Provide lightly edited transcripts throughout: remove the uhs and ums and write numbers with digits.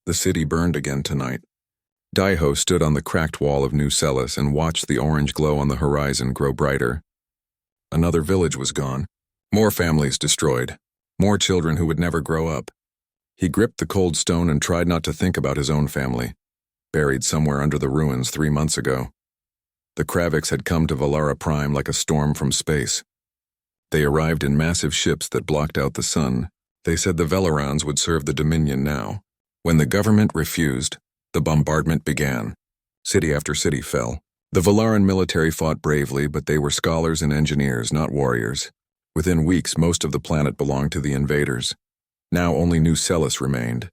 The city burned again tonight. Daiho stood on the cracked wall of New Celis and watched the orange glow on the horizon grow brighter. Another village was gone. More families destroyed. More children who would never grow up. He gripped the cold stone and tried not to think about his own family, buried somewhere under the ruins 3 months ago. The Kraviks had come to Valara Prime like a storm from space. They arrived in massive ships that blocked out the sun. They said the Velarans would serve the Dominion now. When the government refused, the bombardment began. City after city fell. The Valaran military fought bravely, but they were scholars and engineers, not warriors. Within weeks, most of the planet belonged to the invaders. Now only New Celis remained,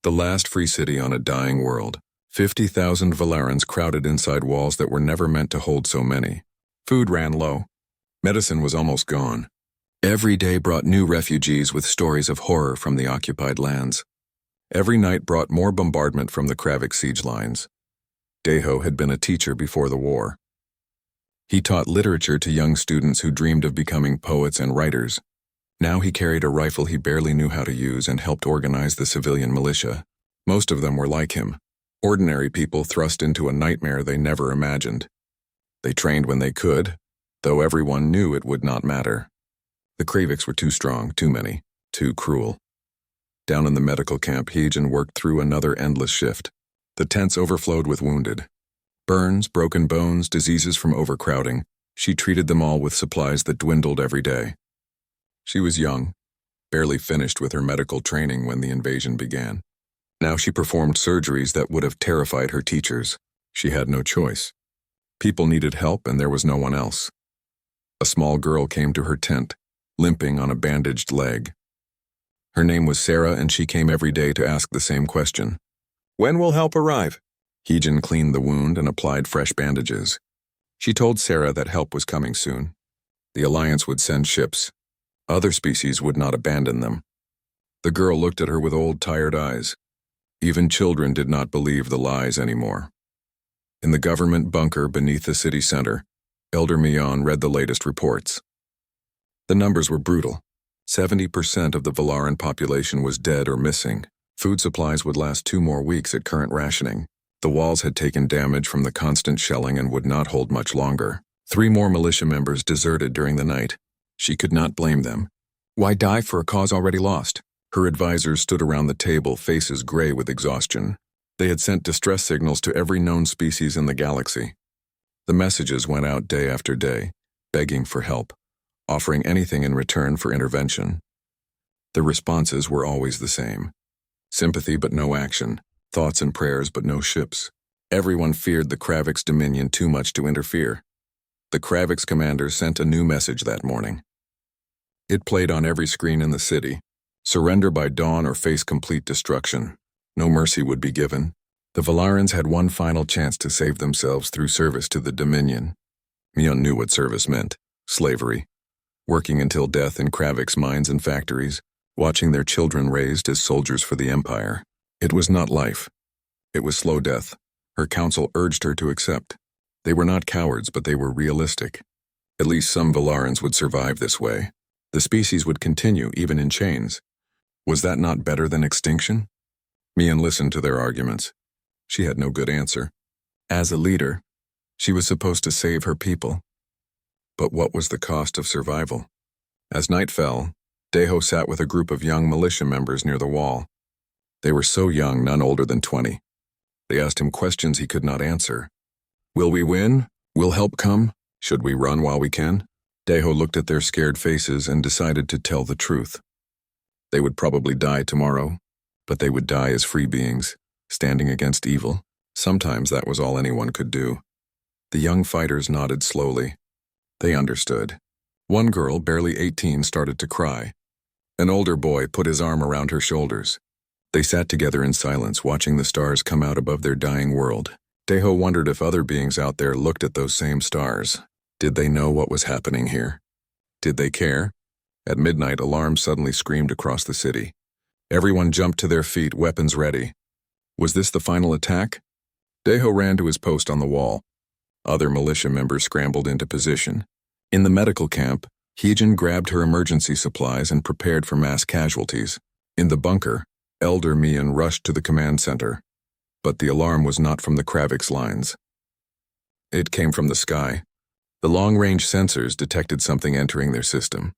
the last free city on a dying world. 50,000 Valarans crowded inside walls that were never meant to hold so many. Food ran low. Medicine was almost gone. Every day brought new refugees with stories of horror from the occupied lands. Every night brought more bombardment from the Kravik siege lines. Daiho had been a teacher before the war. He taught literature to young students who dreamed of becoming poets and writers. Now he carried a rifle he barely knew how to use and helped organize the civilian militia. Most of them were like him, ordinary people thrust into a nightmare they never imagined. They trained when they could, though everyone knew it would not matter. The Kraviks were too strong, too many, too cruel. Down in the medical camp, Heejin worked through another endless shift. The tents overflowed with wounded. Burns, broken bones, diseases from overcrowding. She treated them all with supplies that dwindled every day. She was young, barely finished with her medical training when the invasion began. Now she performed surgeries that would have terrified her teachers. She had no choice. People needed help and there was no one else. A small girl came to her tent, limping on a bandaged leg. Her name was Sarah and she came every day to ask the same question. When will help arrive? Heejin cleaned the wound and applied fresh bandages. She told Sarah that help was coming soon. The Alliance would send ships. Other species would not abandon them. The girl looked at her with old, tired eyes. Even children did not believe the lies anymore. In the government bunker beneath the city center, Elder Mion read the latest reports. The numbers were brutal. 70% of the Valaran population was dead or missing. Food supplies would last 2 more weeks at current rationing. The walls had taken damage from the constant shelling and would not hold much longer. 3 more militia members deserted during the night. She could not blame them. Why die for a cause already lost? Her advisors stood around the table, faces gray with exhaustion. They had sent distress signals to every known species in the galaxy. The messages went out day after day, begging for help, offering anything in return for intervention. The responses were always the same. Sympathy but no action, thoughts and prayers but no ships. Everyone feared the Kravik's dominion too much to interfere. The Kravik's commander sent a new message that morning. It played on every screen in the city. Surrender by dawn or face complete destruction. No mercy would be given. The Valarans had one final chance to save themselves through service to the Dominion. Mion knew what service meant. Slavery. Working until death in Kravik's mines and factories, watching their children raised as soldiers for the Empire. It was not life. It was slow death. Her council urged her to accept. They were not cowards, but they were realistic. At least some Valarans would survive this way. The species would continue, even in chains. Was that not better than extinction? Mion listened to their arguments. She had no good answer. As a leader, she was supposed to save her people. But what was the cost of survival? As night fell, Daiho sat with a group of young militia members near the wall. They were so young, none older than 20. They asked him questions he could not answer. Will we win? Will help come? Should we run while we can? Daiho looked at their scared faces and decided to tell the truth. They would probably die tomorrow, but they would die as free beings, standing against evil. Sometimes that was all anyone could do. The young fighters nodded slowly. They understood. One girl, barely 18, started to cry. An older boy put his arm around her shoulders. They sat together in silence, watching the stars come out above their dying world. Daiho wondered if other beings out there looked at those same stars. Did they know what was happening here? Did they care? At midnight, alarms suddenly screamed across the city. Everyone jumped to their feet, weapons ready. Was this the final attack? Daiho ran to his post on the wall. Other militia members scrambled into position. In the medical camp, Heejin grabbed her emergency supplies and prepared for mass casualties. In the bunker, Elder Mian rushed to the command center, but the alarm was not from the Kravix lines. It came from the sky. The long-range sensors detected something entering their system.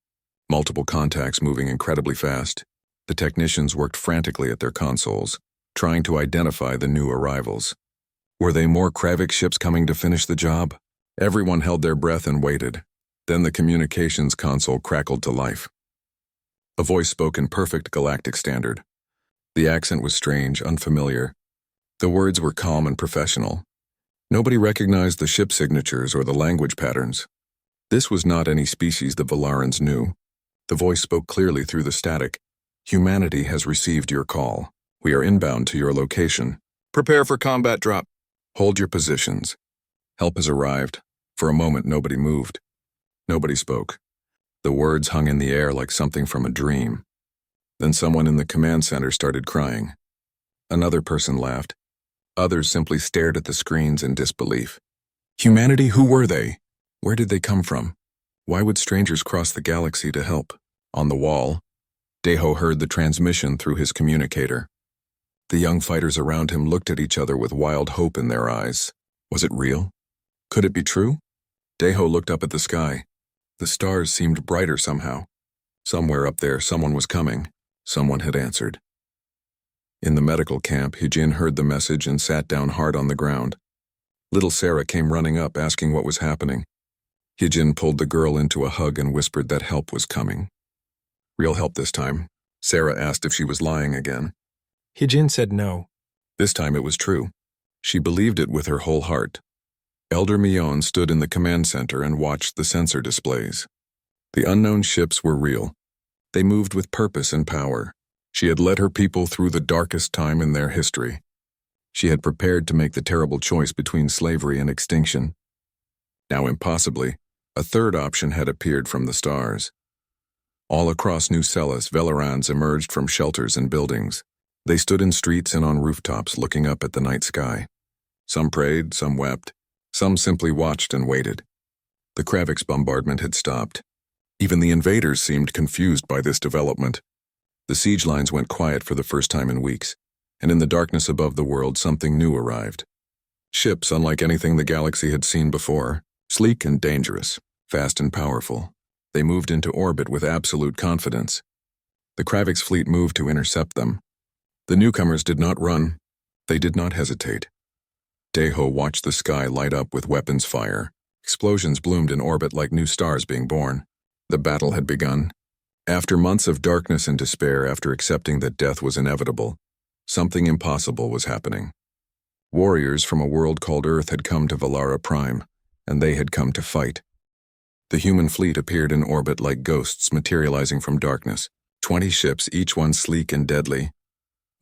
Multiple contacts moving incredibly fast. The technicians worked frantically at their consoles, trying to identify the new arrivals. Were they more Kravix ships coming to finish the job? Everyone held their breath and waited. Then the communications console crackled to life. A voice spoke in perfect galactic standard. The accent was strange, unfamiliar. The words were calm and professional. Nobody recognized the ship signatures or the language patterns. This was not any species the Valarans knew. The voice spoke clearly through the static. Humanity has received your call. We are inbound to your location. Prepare for combat drop. Hold your positions. Help has arrived. For a moment, nobody moved. Nobody spoke. The words hung in the air like something from a dream. Then someone in the command center started crying. Another person laughed. Others simply stared at the screens in disbelief. Humanity, who were they? Where did they come from? Why would strangers cross the galaxy to help? On the wall, Deho heard the transmission through his communicator. The young fighters around him looked at each other with wild hope in their eyes. Was it real? Could it be true? Deho looked up at the sky. The stars seemed brighter somehow. Somewhere up there, someone was coming. Someone had answered. In the medical camp, Hijin heard the message and sat down hard on the ground. Little Sarah came running up, asking what was happening. Hijin pulled the girl into a hug and whispered that help was coming. Real help this time. Sarah asked if she was lying again. Hijin said no. This time it was true. She believed it with her whole heart. Elder Mion stood in the command center and watched the sensor displays. The unknown ships were real. They moved with purpose and power. She had led her people through the darkest time in their history. She had prepared to make the terrible choice between slavery and extinction. Now, impossibly, a third option had appeared from the stars. All across New Celis, Velerans emerged from shelters and buildings. They stood in streets and on rooftops looking up at the night sky. Some prayed, some wept, some simply watched and waited. The Kravix bombardment had stopped. Even the invaders seemed confused by this development. The siege lines went quiet for the first time in weeks, and in the darkness above the world something new arrived. Ships unlike anything the galaxy had seen before, sleek and dangerous, fast and powerful. They moved into orbit with absolute confidence. The Kravix fleet moved to intercept them. The newcomers did not run. They did not hesitate. Deho watched the sky light up with weapons fire. Explosions bloomed in orbit like new stars being born. The battle had begun. After months of darkness and despair, after accepting that death was inevitable, something impossible was happening. Warriors from a world called Earth had come to Valara Prime, and they had come to fight. The human fleet appeared in orbit like ghosts materializing from darkness, 20 ships, each one sleek and deadly,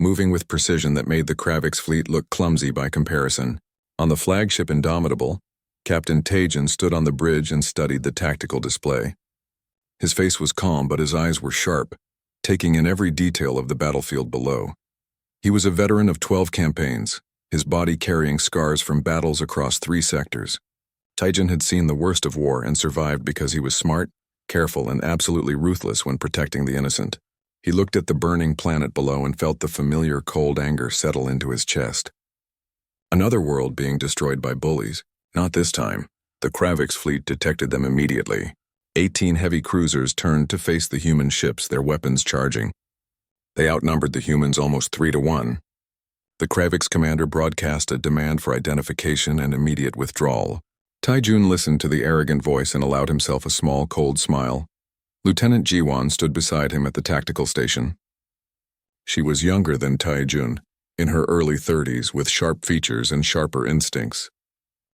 moving with precision that made the Kravix fleet look clumsy by comparison. On the flagship Indomitable, Captain Tajin stood on the bridge and studied the tactical display. His face was calm, but his eyes were sharp, taking in every detail of the battlefield below. He was a veteran of 12 campaigns, his body carrying scars from battles across 3 sectors. Tajin had seen the worst of war and survived because he was smart, careful, and absolutely ruthless when protecting the innocent. He looked at the burning planet below and felt the familiar cold anger settle into his chest. Another world being destroyed by bullies. Not this time. The Kravix fleet detected them immediately. 18 heavy cruisers turned to face the human ships, their weapons charging. They outnumbered the humans almost 3-1. The Kravix commander broadcast a demand for identification and immediate withdrawal. Taijun listened to the arrogant voice and allowed himself a small, cold smile. Lieutenant Jiwan stood beside him at the tactical station. She was younger than Taijun, in her early 30s, with sharp features and sharper instincts.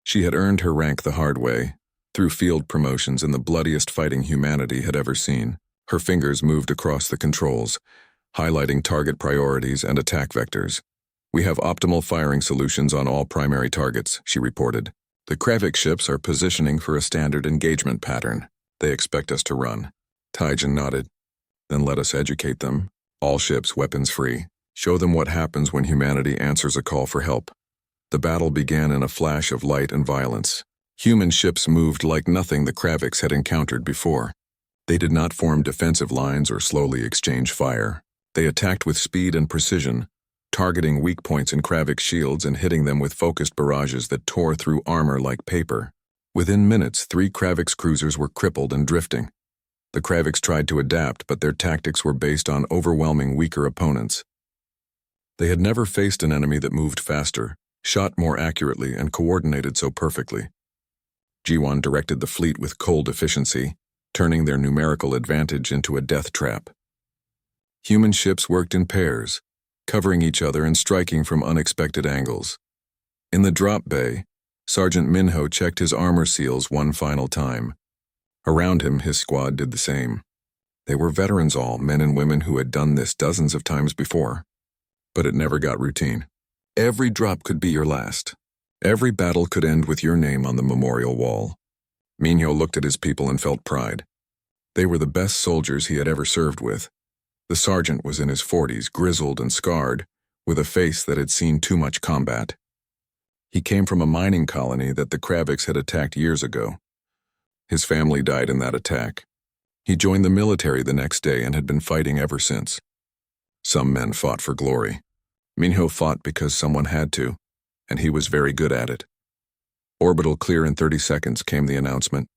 She had earned her rank the hard way, through field promotions and the bloodiest fighting humanity had ever seen. Her fingers moved across the controls, highlighting target priorities and attack vectors. "We have optimal firing solutions on all primary targets," she reported. "The Kravix ships are positioning for a standard engagement pattern. They expect us to run." Taijin nodded. "Then let us educate them. All ships weapons free. Show them what happens when humanity answers a call for help." The battle began in a flash of light and violence. Human ships moved like nothing the Kravix had encountered before. They did not form defensive lines or slowly exchange fire. They attacked with speed and precision, targeting weak points in Kravik's shields and hitting them with focused barrages that tore through armor like paper. Within minutes, 3 Kravik's cruisers were crippled and drifting. The Kraviks tried to adapt, but their tactics were based on overwhelming weaker opponents. They had never faced an enemy that moved faster, shot more accurately, and coordinated so perfectly. G1 directed the fleet with cold efficiency, turning their numerical advantage into a death trap. Human ships worked in pairs, covering each other and striking from unexpected angles. In the drop bay, Sergeant Minho checked his armor seals one final time. Around him, his squad did the same. They were veterans all, men and women who had done this dozens of times before. But it never got routine. Every drop could be your last. Every battle could end with your name on the memorial wall. Minho looked at his people and felt pride. They were the best soldiers he had ever served with. The sergeant was in his 40s, grizzled and scarred, with a face that had seen too much combat. He came from a mining colony that the Kraviks had attacked years ago. His family died in that attack. He joined the military the next day and had been fighting ever since. Some men fought for glory. Minho fought because someone had to, and he was very good at it. Orbital clear in 30 seconds, came the announcement.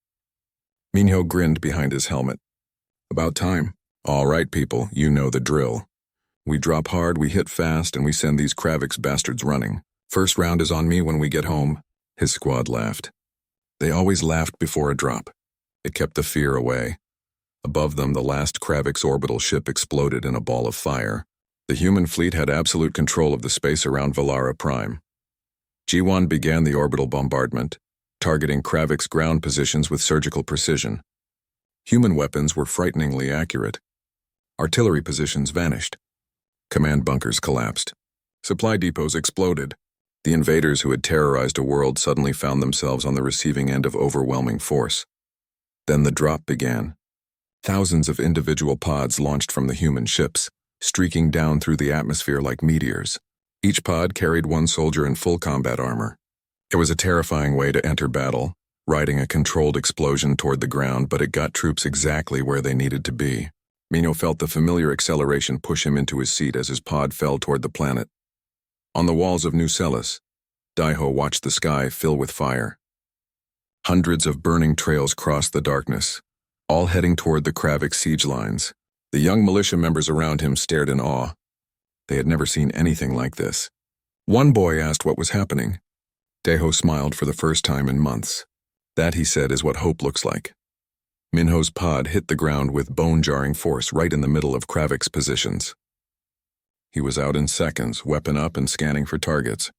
Minho grinned behind his helmet. About time. All right, people, you know the drill. We drop hard, we hit fast, and we send these Kraviks bastards running. First round is on me when we get home. His squad laughed. They always laughed before a drop. It kept the fear away. Above them, the last Kravik's orbital ship exploded in a ball of fire. The human fleet had absolute control of the space around Valara Prime. G1 began the orbital bombardment, targeting Kravik's ground positions with surgical precision. Human weapons were frighteningly accurate. Artillery positions vanished. Command bunkers collapsed. Supply depots exploded. The invaders who had terrorized a world suddenly found themselves on the receiving end of overwhelming force. Then the drop began. Thousands of individual pods launched from the human ships, streaking down through the atmosphere like meteors. Each pod carried one soldier in full combat armor. It was a terrifying way to enter battle, riding a controlled explosion toward the ground, but it got troops exactly where they needed to be. Minho felt the familiar acceleration push him into his seat as his pod fell toward the planet. On the walls of New Celis, Daiho watched the sky fill with fire. Hundreds of burning trails crossed the darkness, all heading toward the Kravik siege lines. The young militia members around him stared in awe. They had never seen anything like this. One boy asked what was happening. Daiho smiled for the first time in months. That, he said, is what hope looks like. Minho's pod hit the ground with bone-jarring force right in the middle of Kravik's positions. He was out in seconds, weapon up and scanning for targets.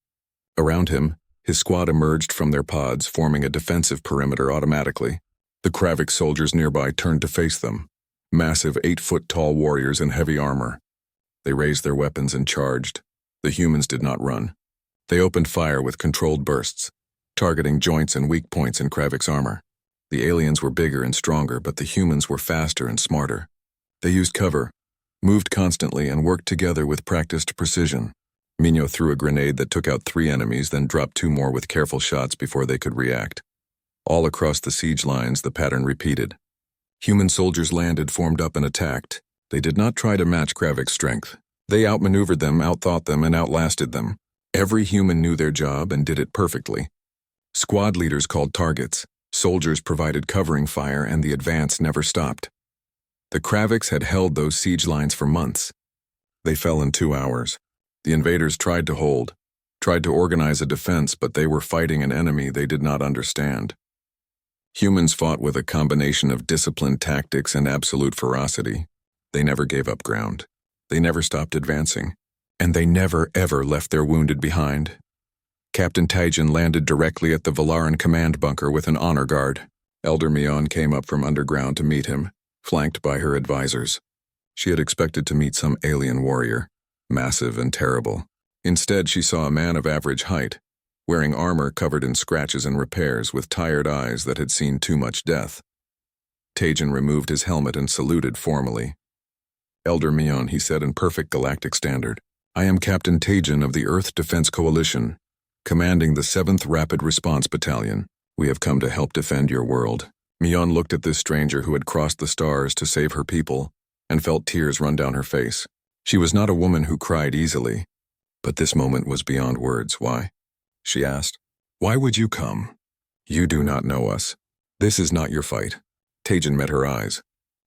Around him, his squad emerged from their pods, forming a defensive perimeter automatically. The Kravik soldiers nearby turned to face them, massive 8-foot-tall warriors in heavy armor. They raised their weapons and charged. The humans did not run. They opened fire with controlled bursts, targeting joints and weak points in Kravik's armor. The aliens were bigger and stronger, but the humans were faster and smarter. They used cover, moved constantly, and worked together with practiced precision. Minho threw a grenade that took out 3 enemies, then dropped 2 more with careful shots before they could react. All across the siege lines, the pattern repeated. Human soldiers landed, formed up, and attacked. They did not try to match Kravik's strength. They outmaneuvered them, outthought them, and outlasted them. Every human knew their job and did it perfectly. Squad leaders called targets, soldiers provided covering fire, and the advance never stopped. The Kraviks had held those siege lines for months. They fell in 2 hours. The invaders tried to hold, tried to organize a defense, but they were fighting an enemy they did not understand. Humans fought with a combination of disciplined tactics and absolute ferocity. They never gave up ground. They never stopped advancing. And they never, ever left their wounded behind. Captain Taijin landed directly at the Valaran command bunker with an honor guard. Elder Mion came up from underground to meet him, flanked by her advisors. She had expected to meet some alien warrior, massive and terrible. Instead, she saw a man of average height, wearing armor covered in scratches and repairs, with tired eyes that had seen too much death. Taijin removed his helmet and saluted formally. Elder Mion, he said in perfect galactic standard, I am Captain Taijin of the Earth Defense Coalition, commanding the 7th Rapid Response Battalion. We have come to help defend your world. Mion looked at this stranger who had crossed the stars to save her people and felt tears run down her face. She was not a woman who cried easily, but this moment was beyond words. Why? She asked. Why would you come? You do not know us. This is not your fight. Tajan met her eyes.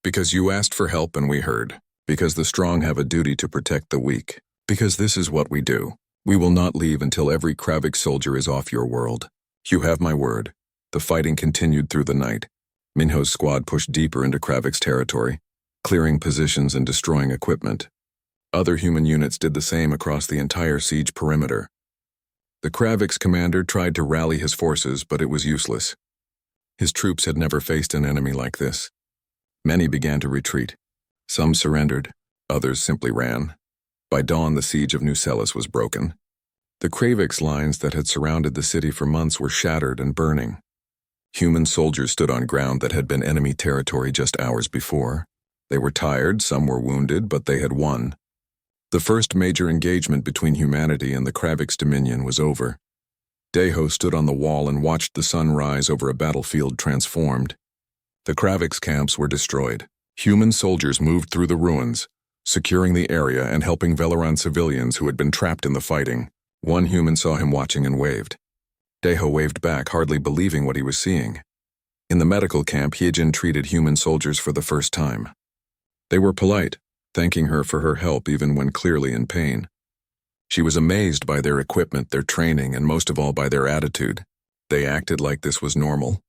Because you asked for help and we heard. Because the strong have a duty to protect the weak. Because this is what we do. We will not leave until every Kravik soldier is off your world. You have my word. The fighting continued through the night. Minho's squad pushed deeper into Kravik's territory, clearing positions and destroying equipment. Other human units did the same across the entire siege perimeter. The Kravik's commander tried to rally his forces, but it was useless. His troops had never faced an enemy like this. Many began to retreat. Some surrendered, others simply ran. By dawn, the siege of New Celis was broken. The Kravik's lines that had surrounded the city for months were shattered and burning. Human soldiers stood on ground that had been enemy territory just hours before. They were tired, some were wounded, but they had won. The first major engagement between humanity and the Kravik's dominion was over. Deho stood on the wall and watched the sun rise over a battlefield transformed. The Kravik's camps were destroyed. Human soldiers moved through the ruins, securing the area and helping Velaran civilians who had been trapped in the fighting. One human saw him watching and waved. Deho waved back, hardly believing what he was seeing. In the medical camp, Hyejin treated human soldiers for the first time. They were polite, thanking her for her help even when clearly in pain. She was amazed by their equipment, their training, and most of all by their attitude. They acted like this was normal.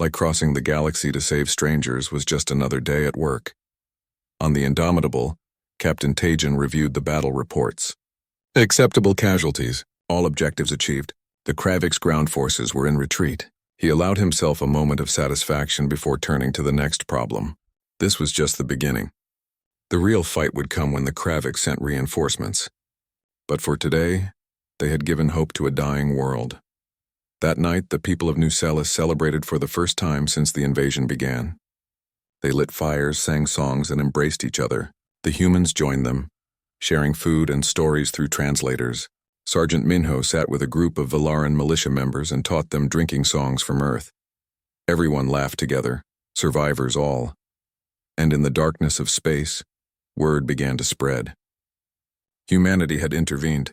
Like crossing the galaxy to save strangers was just another day at work. On the Indomitable, Captain Tajan reviewed the battle reports. Acceptable casualties, all objectives achieved. The Kravik's ground forces were in retreat. He allowed himself a moment of satisfaction before turning to the next problem. This was just the beginning. The real fight would come when the Kravik sent reinforcements. But for today, they had given hope to a dying world. That night, the people of New Celis celebrated for the first time since the invasion began. They lit fires, sang songs, and embraced each other. The humans joined them, sharing food and stories through translators. Sergeant Minho sat with a group of Velaran militia members and taught them drinking songs from Earth. Everyone laughed together, survivors all. And in the darkness of space, word began to spread. Humanity had intervened.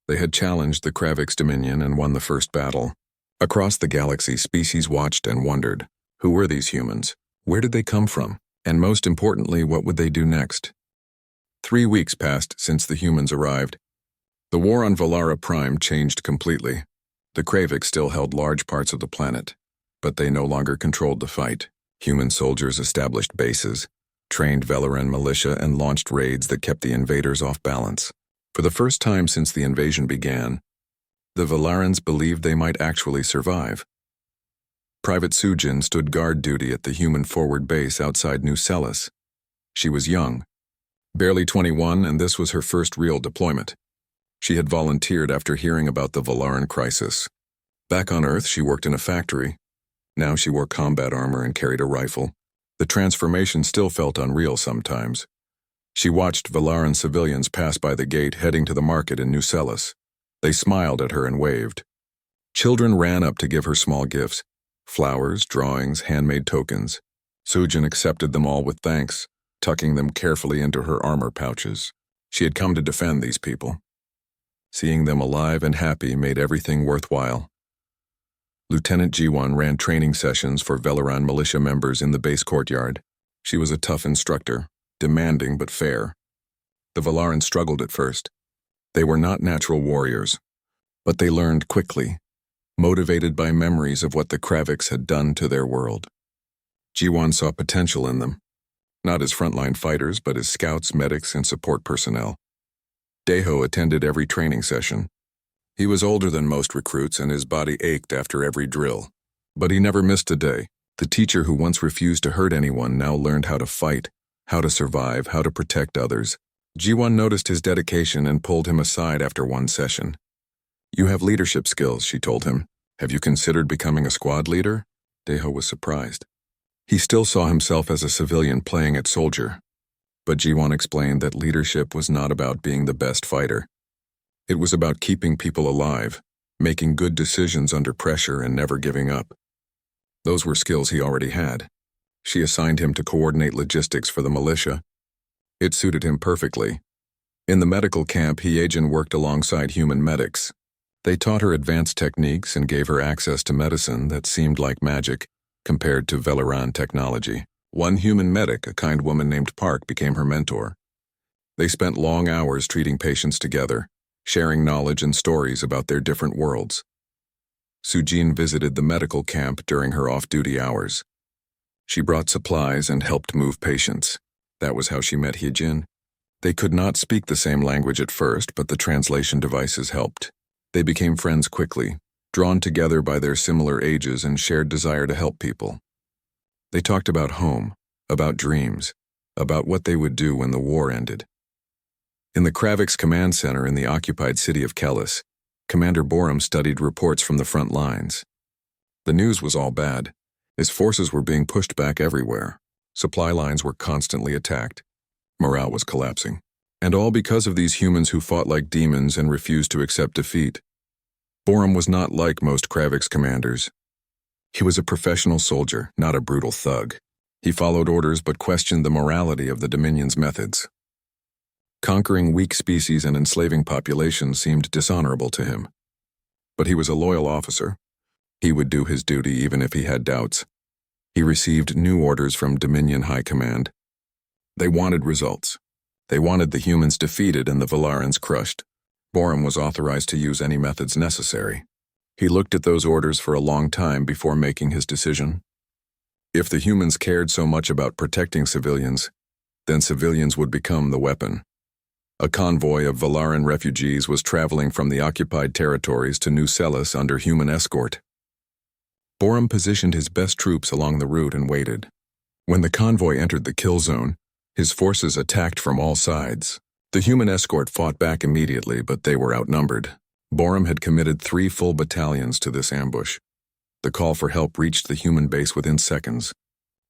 They had challenged the Kravik's dominion and won the first battle. Across the galaxy, species watched and wondered, who were these humans? Where did they come from? And most importantly, what would they do next? 3 weeks passed since the humans arrived. The war on Valara Prime changed completely. The Kravik still held large parts of the planet, but they no longer controlled the fight. Human soldiers established bases, trained Velaran militia, and launched raids that kept the invaders off balance. For the first time since the invasion began, the Velarans believed they might actually survive. Private Sujin stood guard duty at the human forward base outside New Celis. She was young, barely 21, and this was her first real deployment. She had volunteered after hearing about the Velaran crisis. Back on Earth, she worked in a factory. Now she wore combat armor and carried a rifle. The transformation still felt unreal sometimes. She watched Velaran civilians pass by the gate heading to the market in New Celis. They smiled at her and waved. Children ran up to give her small gifts, flowers, drawings, handmade tokens. Sujin accepted them all with thanks, tucking them carefully into her armor pouches. She had come to defend these people. Seeing them alive and happy made everything worthwhile. Lieutenant Jiwan ran training sessions for Velaran militia members in the base courtyard. She was a tough instructor, demanding but fair. The Velaran struggled at first. They were not natural warriors, but they learned quickly, motivated by memories of what the Kraviks had done to their world. Jiwan saw potential in them, not as frontline fighters, but as scouts, medics, and support personnel. Deho attended every training session. He was older than most recruits and his body ached after every drill. But he never missed a day. The teacher who once refused to hurt anyone now learned how to fight, how to survive, how to protect others. Jiwan noticed his dedication and pulled him aside after one session. "You have leadership skills," she told him. "Have you considered becoming a squad leader?" Deho was surprised. He still saw himself as a civilian playing at soldier. But Jiwan explained that leadership was not about being the best fighter. It was about keeping people alive, making good decisions under pressure, and never giving up. Those were skills he already had. She assigned him to coordinate logistics for the militia. It suited him perfectly. In the medical camp, Hyejin worked alongside human medics. They taught her advanced techniques and gave her access to medicine that seemed like magic compared to Velaran technology. One human medic, a kind woman named Park, became her mentor. They spent long hours treating patients together, sharing knowledge and stories about their different worlds. Sujin visited the medical camp during her off-duty hours. She brought supplies and helped move patients. That was how she met Hyejin. They could not speak the same language at first, but the translation devices helped. They became friends quickly, drawn together by their similar ages and shared desire to help people. They talked about home, about dreams, about what they would do when the war ended. In the Kravix command center in the occupied city of Kellis, Commander Borum studied reports from the front lines. The news was all bad. His forces were being pushed back everywhere. Supply lines were constantly attacked. Morale was collapsing. And all because of these humans who fought like demons and refused to accept defeat. Borum was not like most Kravix commanders. He was a professional soldier, not a brutal thug. He followed orders but questioned the morality of the Dominion's methods. Conquering weak species and enslaving populations seemed dishonorable to him. But he was a loyal officer. He would do his duty even if he had doubts. He received new orders from Dominion High Command. They wanted results. They wanted the humans defeated and the Velarans crushed. Borum was authorized to use any methods necessary. He looked at those orders for a long time before making his decision. If the humans cared so much about protecting civilians, then civilians would become the weapon. A convoy of Velaran refugees was traveling from the occupied territories to New Celis under human escort. Borum positioned his best troops along the route and waited. When the convoy entered the kill zone, his forces attacked from all sides. The human escort fought back immediately, but they were outnumbered. Borum had committed 3 full battalions to this ambush. The call for help reached the human base within seconds.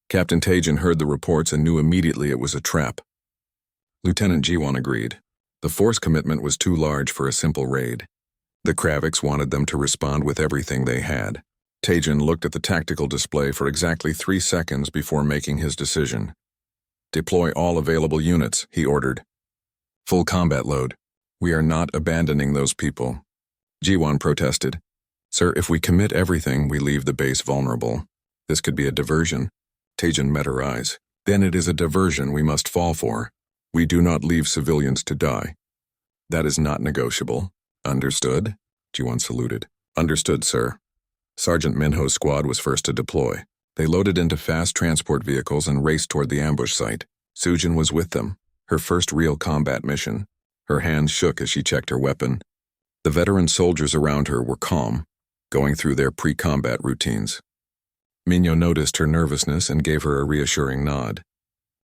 Captain Tajin heard the reports and knew immediately it was a trap. Lieutenant Jiwon agreed. The force commitment was too large for a simple raid. The Kravix wanted them to respond with everything they had. Tajin looked at the tactical display for exactly 3 seconds before making his decision. Deploy all available units, he ordered. Full combat load. We are not abandoning those people. Jiwon protested. Sir, if we commit everything, we leave the base vulnerable. This could be a diversion. Tajin met her eyes. Then it is a diversion we must fall for. We do not leave civilians to die. That is not negotiable. Understood? Jiwon saluted. Understood, sir. Sergeant Minho's squad was first to deploy. They loaded into fast transport vehicles and raced toward the ambush site. Sujin was with them, her first real combat mission. Her hands shook as she checked her weapon. The veteran soldiers around her were calm, going through their pre-combat routines. Minho noticed her nervousness and gave her a reassuring nod.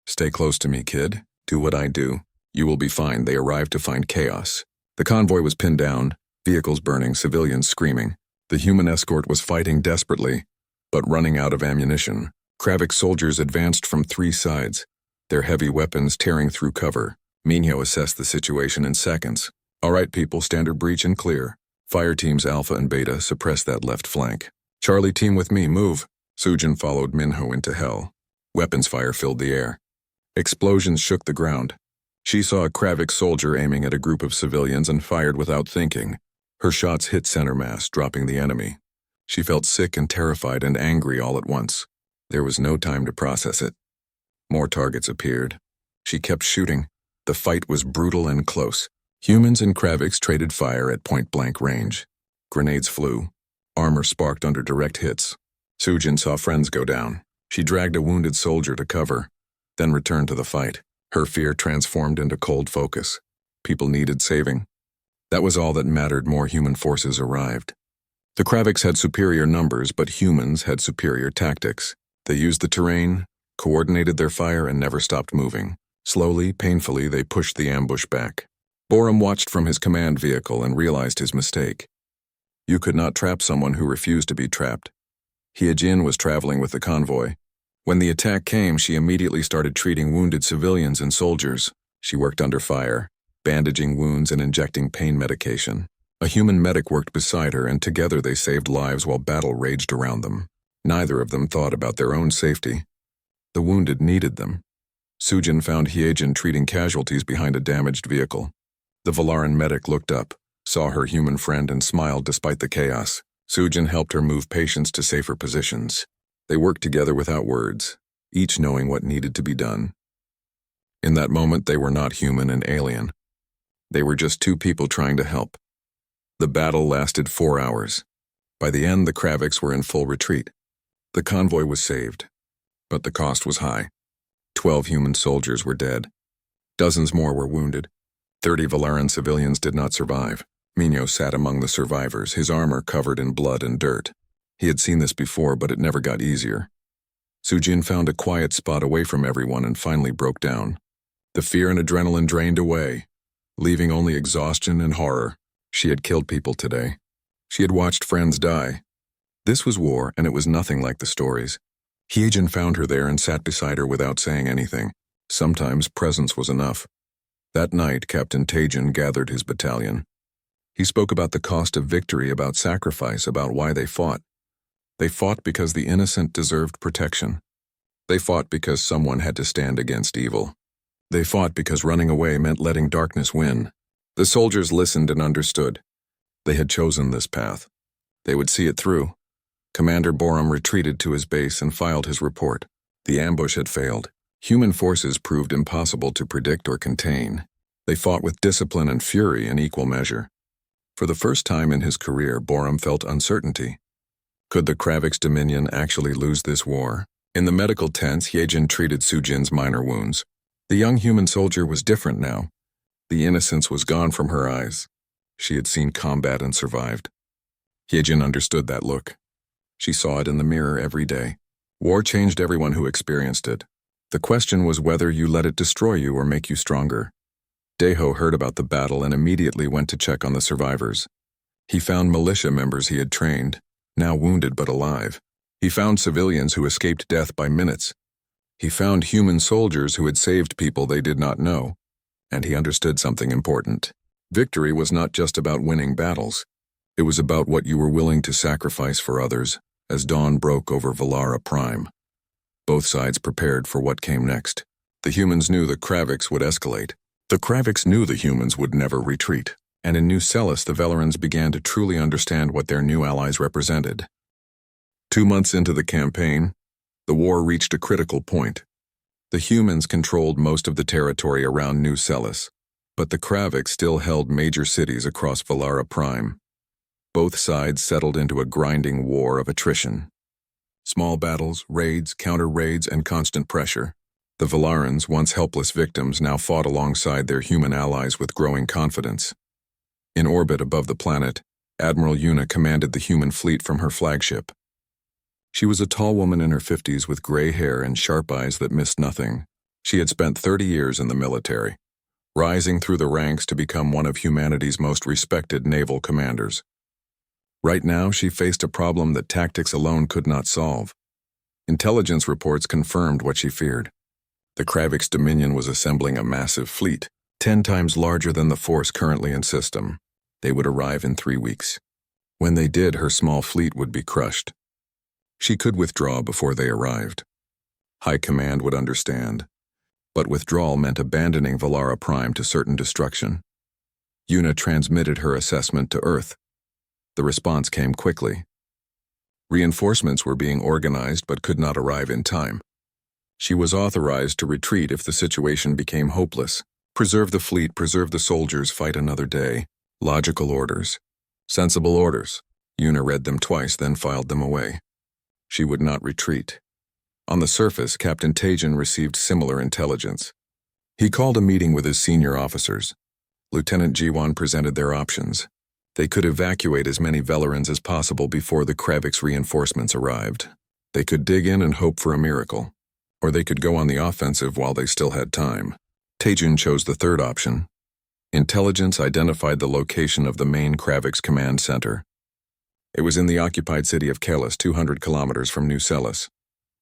Stay close to me, kid. Do what I do. You will be fine. They arrived to find chaos. The convoy was pinned down, vehicles burning, civilians screaming. The human escort was fighting desperately, but running out of ammunition. Kravix soldiers advanced from 3 sides, their heavy weapons tearing through cover. Minho assessed the situation in seconds. All right, people, standard breach and clear. Fire teams Alpha and Beta suppress that left flank. Charlie, team with me, move. Sujin followed Minho into hell. Weapons fire filled the air. Explosions shook the ground. She saw a Kravix soldier aiming at a group of civilians and fired without thinking. Her shots hit center mass, dropping the enemy. She felt sick and terrified and angry all at once. There was no time to process it. More targets appeared. She kept shooting. The fight was brutal and close. Humans and Kravix traded fire at point-blank range. Grenades flew. Armor sparked under direct hits. Sujin saw friends go down. She dragged a wounded soldier to cover, then returned to the fight. Her fear transformed into cold focus. People needed saving. That was all that mattered. More human forces arrived. The Kravix had superior numbers, but humans had superior tactics. They used the terrain, coordinated their fire, and never stopped moving. Slowly, painfully, they pushed the ambush back. Borum watched from his command vehicle and realized his mistake. You could not trap someone who refused to be trapped. Hyejin was traveling with the convoy. When the attack came, she immediately started treating wounded civilians and soldiers. She worked under fire, bandaging wounds and injecting pain medication. A human medic worked beside her, and together they saved lives while battle raged around them. Neither of them thought about their own safety. The wounded needed them. Sujin found Hyejin treating casualties behind a damaged vehicle. The Valaran medic looked up, saw her human friend and smiled despite the chaos. Sujin helped her move patients to safer positions. They worked together without words, each knowing what needed to be done. In that moment, they were not human and alien. They were just two people trying to help. The battle lasted 4 hours. By the end, the Kraviks were in full retreat. The convoy was saved, but the cost was high. 12 human soldiers were dead. Dozens more were wounded. 30 Valaran civilians did not survive. Minho sat among the survivors, his armor covered in blood and dirt. He had seen this before, but it never got easier. Sujin found a quiet spot away from everyone and finally broke down. The fear and adrenaline drained away, leaving only exhaustion and horror. She had killed people today. She had watched friends die. This was war, and it was nothing like the stories. Hyejin found her there and sat beside her without saying anything. Sometimes presence was enough. That night, Captain Taejin gathered his battalion. He spoke about the cost of victory, about sacrifice, about why they fought. They fought because the innocent deserved protection. They fought because someone had to stand against evil. They fought because running away meant letting darkness win. The soldiers listened and understood. They had chosen this path. They would see it through. Commander Borum retreated to his base and filed his report. The ambush had failed. Human forces proved impossible to predict or contain. They fought with discipline and fury in equal measure. For the first time in his career, Borum felt uncertainty. Could the Kravik's dominion actually lose this war? In the medical tents, Hyejin treated Sujin's minor wounds. The young human soldier was different now. The innocence was gone from her eyes. She had seen combat and survived. Hyejin understood that look. She saw it in the mirror every day. War changed everyone who experienced it. The question was whether you let it destroy you or make you stronger. Daeho heard about the battle and immediately went to check on the survivors. He found militia members he had trained, now wounded but alive. He found civilians who escaped death by minutes. He found human soldiers who had saved people they did not know. And he understood something important. Victory was not just about winning battles. It was about what you were willing to sacrifice for others as dawn broke over Valara Prime. Both sides prepared for what came next. The humans knew the Kraviks would escalate. The Kraviks knew the humans would never retreat. And in New Celis, the Velarans began to truly understand what their new allies represented. 2 months into the campaign, the war reached a critical point. The humans controlled most of the territory around New Celis, but the Kraviks still held major cities across Valara Prime. Both sides settled into a grinding war of attrition. Small battles, raids, counter-raids, and constant pressure. The Valarans, once helpless victims, now fought alongside their human allies with growing confidence. In orbit above the planet, Admiral Yuna commanded the human fleet from her flagship. She was a tall woman in her 50s with gray hair and sharp eyes that missed nothing. She had spent 30 years in the military, rising through the ranks to become one of humanity's most respected naval commanders. Right now, she faced a problem that tactics alone could not solve. Intelligence reports confirmed what she feared. The Kravik's dominion was assembling a massive fleet, 10 times larger than the force currently in system. They would arrive in 3 weeks. When they did, her small fleet would be crushed. She could withdraw before they arrived. High Command would understand. But withdrawal meant abandoning Valara Prime to certain destruction. Yuna transmitted her assessment to Earth. The response came quickly. Reinforcements were being organized but could not arrive in time. She was authorized to retreat if the situation became hopeless. Preserve the fleet, preserve the soldiers, fight another day. Logical orders. Sensible orders. Yuna read them twice, then filed them away. She would not retreat. On the surface, Captain Taejin received similar intelligence. He called a meeting with his senior officers. Lieutenant Jiwon presented their options. They could evacuate as many Velarans as possible before the Kravik's reinforcements arrived. They could dig in and hope for a miracle. Or they could go on the offensive while they still had time. Taejin chose the third option. Intelligence identified the location of the main Kravik's command center. It was in the occupied city of Kalis, 200 kilometers from New Celis,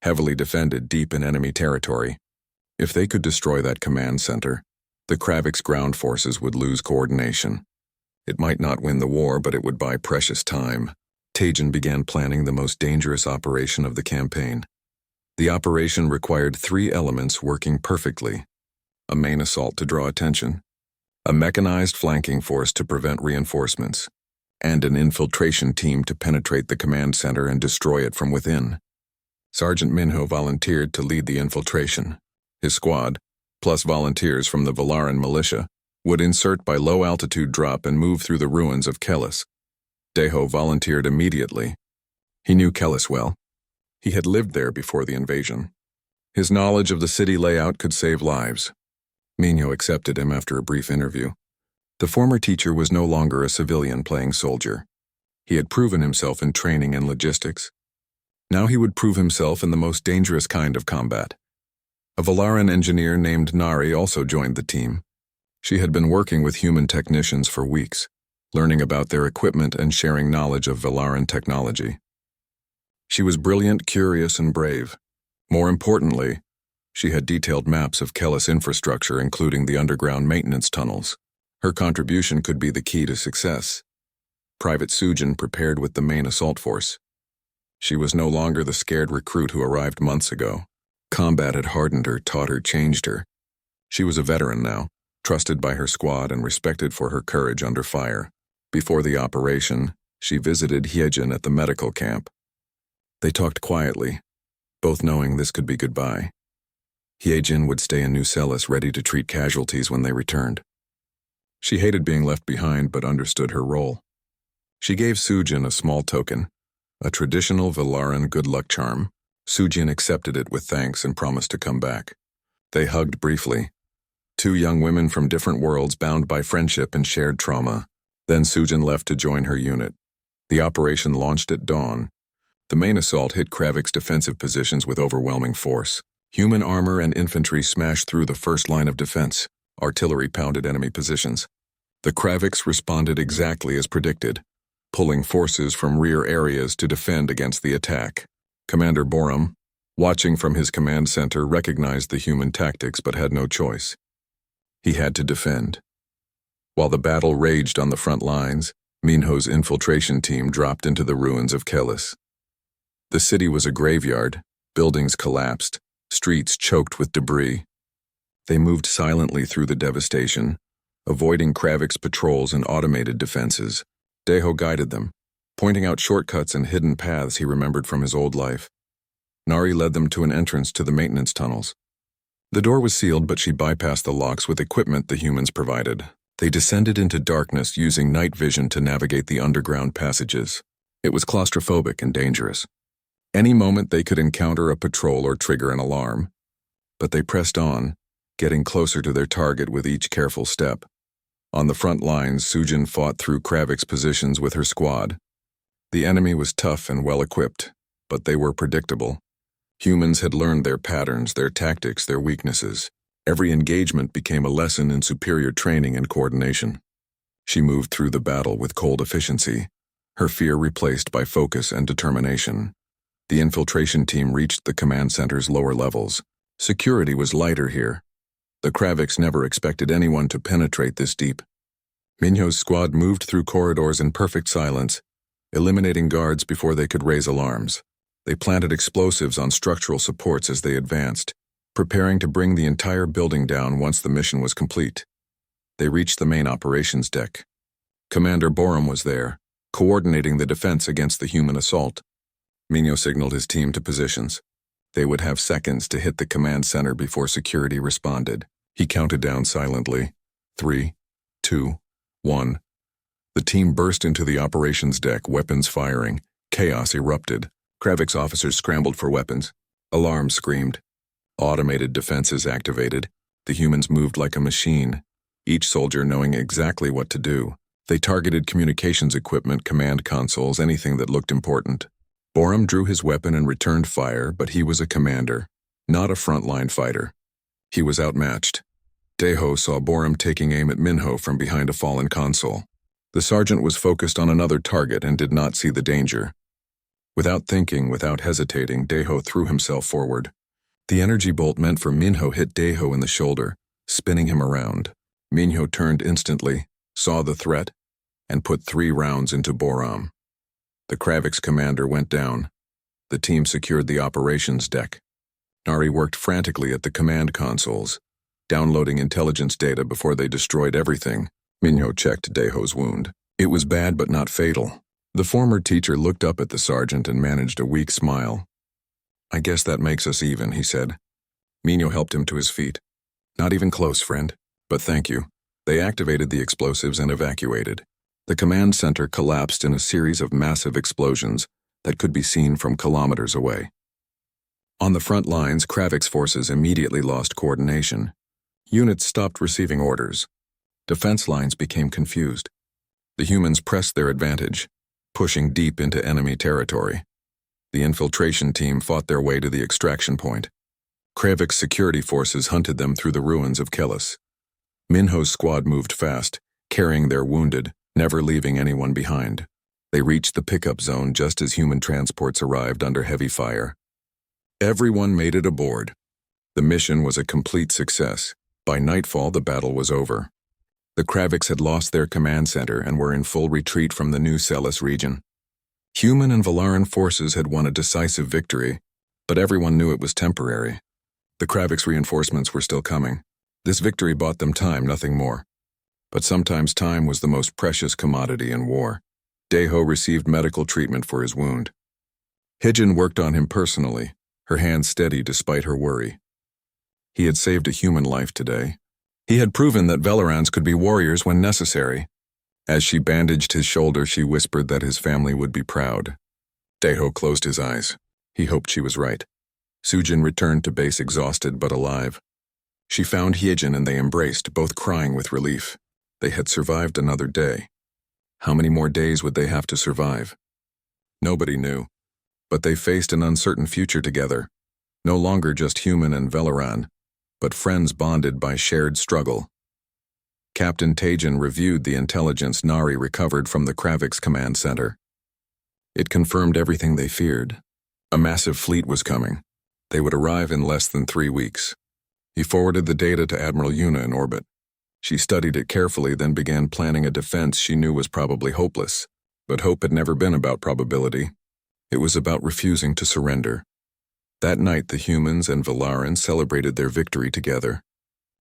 heavily defended deep in enemy territory. If they could destroy that command center, the Kravik's ground forces would lose coordination. It might not win the war, but it would buy precious time. Taejin began planning the most dangerous operation of the campaign. The operation required 3 elements working perfectly. A main assault to draw attention, a mechanized flanking force to prevent reinforcements, and an infiltration team to penetrate the command center and destroy it from within. Sergeant Minho volunteered to lead the infiltration. His squad, plus volunteers from the Valaran militia, would insert by low-altitude drop and move through the ruins of Kellis. Deho volunteered immediately. He knew Kellis well. He had lived there before the invasion. His knowledge of the city layout could save lives. Minho accepted him after a brief interview. The former teacher was no longer a civilian playing soldier. He had proven himself in training and logistics. Now he would prove himself in the most dangerous kind of combat. A Valaran engineer named Nari also joined the team. She had been working with human technicians for weeks, learning about their equipment and sharing knowledge of Valaran technology. She was brilliant, curious, and brave. More importantly, she had detailed maps of Kellis infrastructure, including the underground maintenance tunnels. Her contribution could be the key to success. Private Sujin prepared with the main assault force. She was no longer the scared recruit who arrived months ago. Combat had hardened her, taught her, changed her. She was a veteran now, trusted by her squad and respected for her courage under fire. Before the operation, she visited Hyejin at the medical camp. They talked quietly, both knowing this could be goodbye. Hyejin would stay in New Celis ready to treat casualties when they returned. She hated being left behind but understood her role. She gave Sujin a small token, a traditional Valaran good luck charm. Sujin accepted it with thanks and promised to come back. They hugged briefly. Two young women from different worlds bound by friendship and shared trauma. Then Sujin left to join her unit. The operation launched at dawn. The main assault hit Kravik's defensive positions with overwhelming force. Human armor and infantry smashed through the first line of defense. Artillery pounded enemy positions. The Kraviks responded exactly as predicted, pulling forces from rear areas to defend against the attack. Commander Borum, watching from his command center, recognized the human tactics but had no choice. He had to defend. While the battle raged on the front lines, Minho's infiltration team dropped into the ruins of Kellis. The city was a graveyard, buildings collapsed, streets choked with debris. They moved silently through the devastation, avoiding Kravik's patrols and automated defenses. Deho guided them, pointing out shortcuts and hidden paths he remembered from his old life. Nari led them to an entrance to the maintenance tunnels. The door was sealed, but she bypassed the locks with equipment the humans provided. They descended into darkness using night vision to navigate the underground passages. It was claustrophobic and dangerous. Any moment they could encounter a patrol or trigger an alarm. But they pressed on, getting closer to their target with each careful step. On the front lines, Sujin fought through Kravik's positions with her squad. The enemy was tough and well-equipped, but they were predictable. Humans had learned their patterns, their tactics, their weaknesses. Every engagement became a lesson in superior training and coordination. She moved through the battle with cold efficiency, her fear replaced by focus and determination. The infiltration team reached the command center's lower levels. Security was lighter here. The Kraviks never expected anyone to penetrate this deep. Minho's squad moved through corridors in perfect silence, eliminating guards before they could raise alarms. They planted explosives on structural supports as they advanced, preparing to bring the entire building down once the mission was complete. They reached the main operations deck. Commander Borum was there, coordinating the defense against the human assault. Minho signaled his team to positions. They would have seconds to hit the command center before security responded. He counted down silently. 3, 2, 1. The team burst into the operations deck, weapons firing. Chaos erupted. Kravik's officers scrambled for weapons. Alarms screamed. Automated defenses activated. The humans moved like a machine, each soldier knowing exactly what to do. They targeted communications equipment, command consoles, anything that looked important. Borum drew his weapon and returned fire, but he was a commander, not a frontline fighter. He was outmatched. Deho saw Borum taking aim at Minho from behind a fallen console. The sergeant was focused on another target and did not see the danger. Without thinking, without hesitating, Deho threw himself forward. The energy bolt meant for Minho hit Deho in the shoulder, spinning him around. Minho turned instantly, saw the threat, and put 3 rounds into Borum. The Kravik's commander went down. The team secured the operations deck. Nari worked frantically at the command consoles. downloading intelligence data before they destroyed everything. Minho checked Daeho's wound. It was bad but not fatal. The former teacher looked up at the sergeant and managed a weak smile. "I guess that makes us even," he said. Minho helped him to his feet. "Not even close, friend, but thank you." They activated the explosives and evacuated. The command center collapsed in a series of massive explosions that could be seen from kilometers away. On the front lines, Kravik's forces immediately lost coordination. Units stopped receiving orders. Defense lines became confused. The humans pressed their advantage, pushing deep into enemy territory. The infiltration team fought their way to the extraction point. Kravik's security forces hunted them through the ruins of Kellis. Minho's squad moved fast, carrying their wounded, never leaving anyone behind. They reached the pickup zone just as human transports arrived under heavy fire. Everyone made it aboard. The mission was a complete success. By nightfall, the battle was over. The Kraviks had lost their command center and were in full retreat from the New Celis region. Human and Valaran forces had won a decisive victory, but everyone knew it was temporary. The Kraviks' reinforcements were still coming. This victory bought them time, nothing more. But sometimes time was the most precious commodity in war. Daeho received medical treatment for his wound. Hijin worked on him personally, her hand steady despite her worry. He had saved a human life today. He had proven that Velarans could be warriors when necessary. As she bandaged his shoulder, she whispered that his family would be proud. Daeho closed his eyes. He hoped she was right. Sujin returned to base exhausted but alive. She found Hyejin and they embraced, both crying with relief. They had survived another day. How many more days would they have to survive? Nobody knew. But they faced an uncertain future together. No longer just human and Velaran, but friends bonded by shared struggle. Captain Tajin reviewed the intelligence Nari recovered from the Kravik's command center. It confirmed everything they feared. A massive fleet was coming. They would arrive in less than 3 weeks. He forwarded the data to Admiral Yuna in orbit. She studied it carefully, then began planning a defense she knew was probably hopeless. But hope had never been about probability. It was about refusing to surrender. That night, the humans and Valaran celebrated their victory together.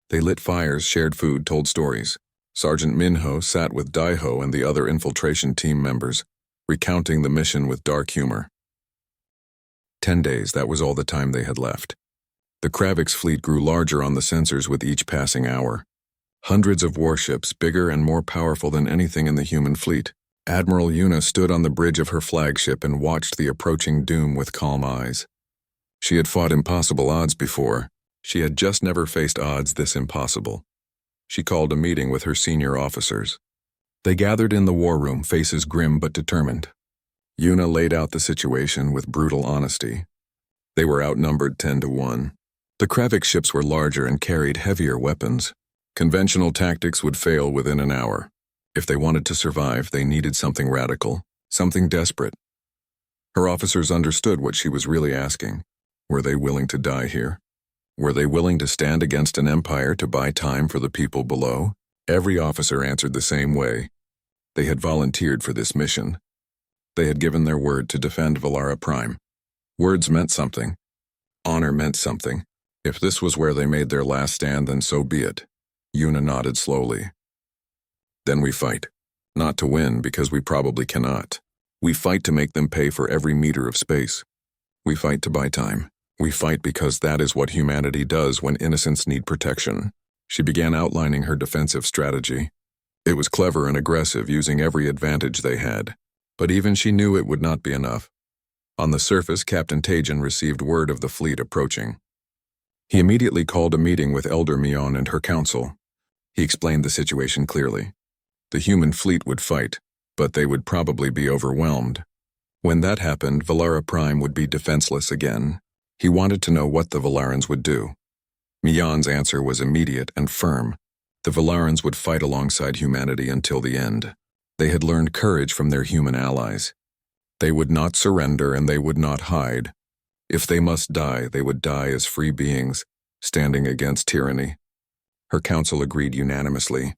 They lit fires, shared food, told stories. Sergeant Minho sat with Daeho and the other infiltration team members, recounting the mission with dark humor. 10 days, that was all the time they had left. The Kravik's fleet grew larger on the sensors with each passing hour. Hundreds of warships, bigger and more powerful than anything in the human fleet. Admiral Yuna stood on the bridge of her flagship and watched the approaching doom with calm eyes. She had fought impossible odds before. She had just never faced odds this impossible. She called a meeting with her senior officers. They gathered in the war room, faces grim but determined. Yuna laid out the situation with brutal honesty. They were outnumbered 10-1. The Kravik ships were larger and carried heavier weapons. Conventional tactics would fail within an hour. If they wanted to survive, they needed something radical, something desperate. Her officers understood what she was really asking. Were they willing to die here? Were they willing to stand against an empire to buy time for the people below? Every officer answered the same way. They had volunteered for this mission. They had given their word to defend Valara Prime. Words meant something. Honor meant something. If this was where they made their last stand, then so be it. Yuna nodded slowly. Then we fight. Not to win, because we probably cannot. We fight to make them pay for every meter of space. We fight to buy time. We fight because that is what humanity does when innocents need protection. She began outlining her defensive strategy. It was clever and aggressive, using every advantage they had. But even she knew it would not be enough. On the surface, Captain Tajin received word of the fleet approaching. He immediately called a meeting with Elder Mion and her council. He explained the situation clearly. The human fleet would fight, but they would probably be overwhelmed. When that happened, Valara Prime would be defenseless again. He wanted to know what the Valarans would do. Mion's answer was immediate and firm. The Valarans would fight alongside humanity until the end. They had learned courage from their human allies. They would not surrender and they would not hide. If they must die, they would die as free beings, standing against tyranny. Her council agreed unanimously.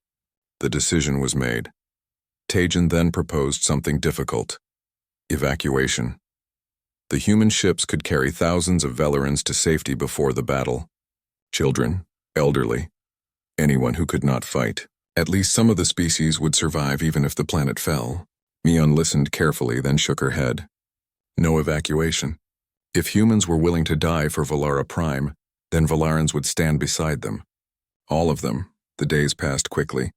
The decision was made. Tajin then proposed something difficult: evacuation. The human ships could carry thousands of Velarans to safety before the battle. Children, elderly, anyone who could not fight. At least some of the species would survive even if the planet fell. Mion listened carefully, then shook her head. No evacuation. If humans were willing to die for Valara Prime, then Valarans would stand beside them. All of them. The days passed quickly.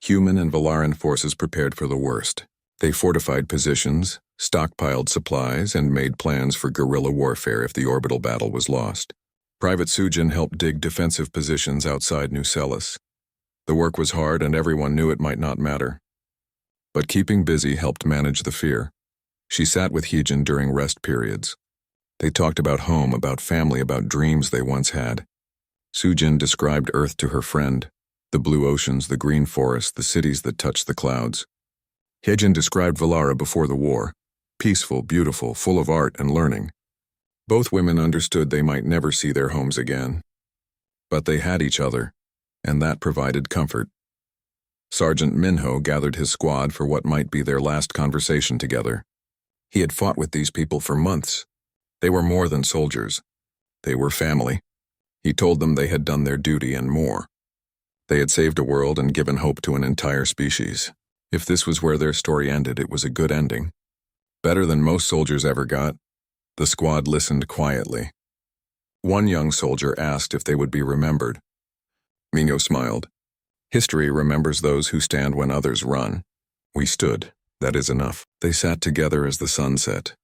Human and Valaran forces prepared for the worst. They fortified positions, stockpiled supplies, and made plans for guerrilla warfare if the orbital battle was lost. Private Sujin helped dig defensive positions outside New Celis. The work was hard and everyone knew it might not matter. But keeping busy helped manage the fear. She sat with Heejin during rest periods. They talked about home, about family, about dreams they once had. Sujin described Earth to her friend, the blue oceans, the green forests, the cities that touched the clouds. Heejin described Valara before the war, peaceful, beautiful, full of art and learning. Both women understood they might never see their homes again. But they had each other, and that provided comfort. Sergeant Minho gathered his squad for what might be their last conversation together. He had fought with these people for months. They were more than soldiers. They were family. He told them they had done their duty and more. They had saved a world and given hope to an entire species. If this was where their story ended, it was a good ending. Better than most soldiers ever got. The squad listened quietly. One young soldier asked if they would be remembered. Minho smiled. History remembers those who stand when others run. We stood. That is enough. They sat together as the sun set.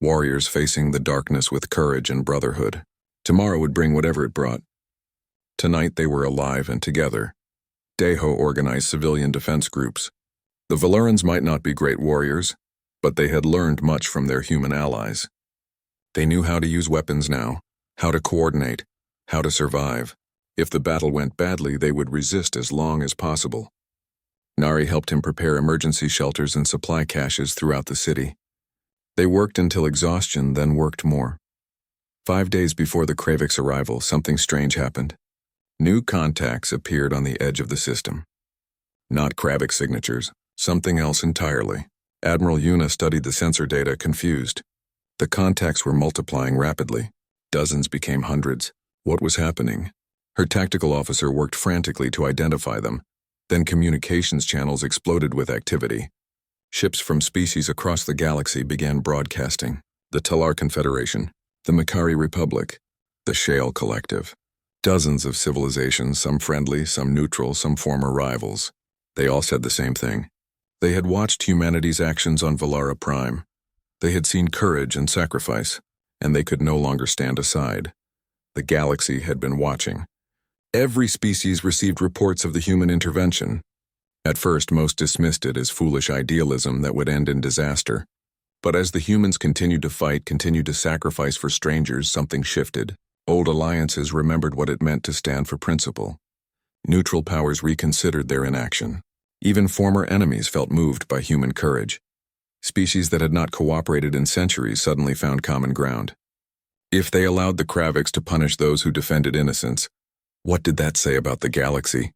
Warriors facing the darkness with courage and brotherhood. Tomorrow would bring whatever it brought. Tonight they were alive and together. Deho organized civilian defense groups. The Valarans might not be great warriors, but they had learned much from their human allies. They knew how to use weapons now, how to coordinate, how to survive. If the battle went badly, they would resist as long as possible. Nari helped him prepare emergency shelters and supply caches throughout the city. They worked until exhaustion, then worked more. 5 days before the Kravik's arrival, something strange happened. New contacts appeared on the edge of the system. Not Kravik signatures, something else entirely. Admiral Yuna studied the sensor data, confused. The contacts were multiplying rapidly. Dozens became hundreds. What was happening? Her tactical officer worked frantically to identify them. Then communications channels exploded with activity. Ships from species across the galaxy began broadcasting. The Talar Confederation, the Makari Republic, the Shale Collective. Dozens of civilizations, some friendly, some neutral, some former rivals. They all said the same thing. They had watched humanity's actions on Valara Prime. They had seen courage and sacrifice, and they could no longer stand aside. The galaxy had been watching. Every species received reports of the human intervention. At first, most dismissed it as foolish idealism that would end in disaster. But as the humans continued to fight, continued to sacrifice for strangers, something shifted. Old alliances remembered what it meant to stand for principle. Neutral powers reconsidered their inaction. Even former enemies felt moved by human courage. Species that had not cooperated in centuries suddenly found common ground. If they allowed the Kraviks to punish those who defended innocence, what did that say about the galaxy?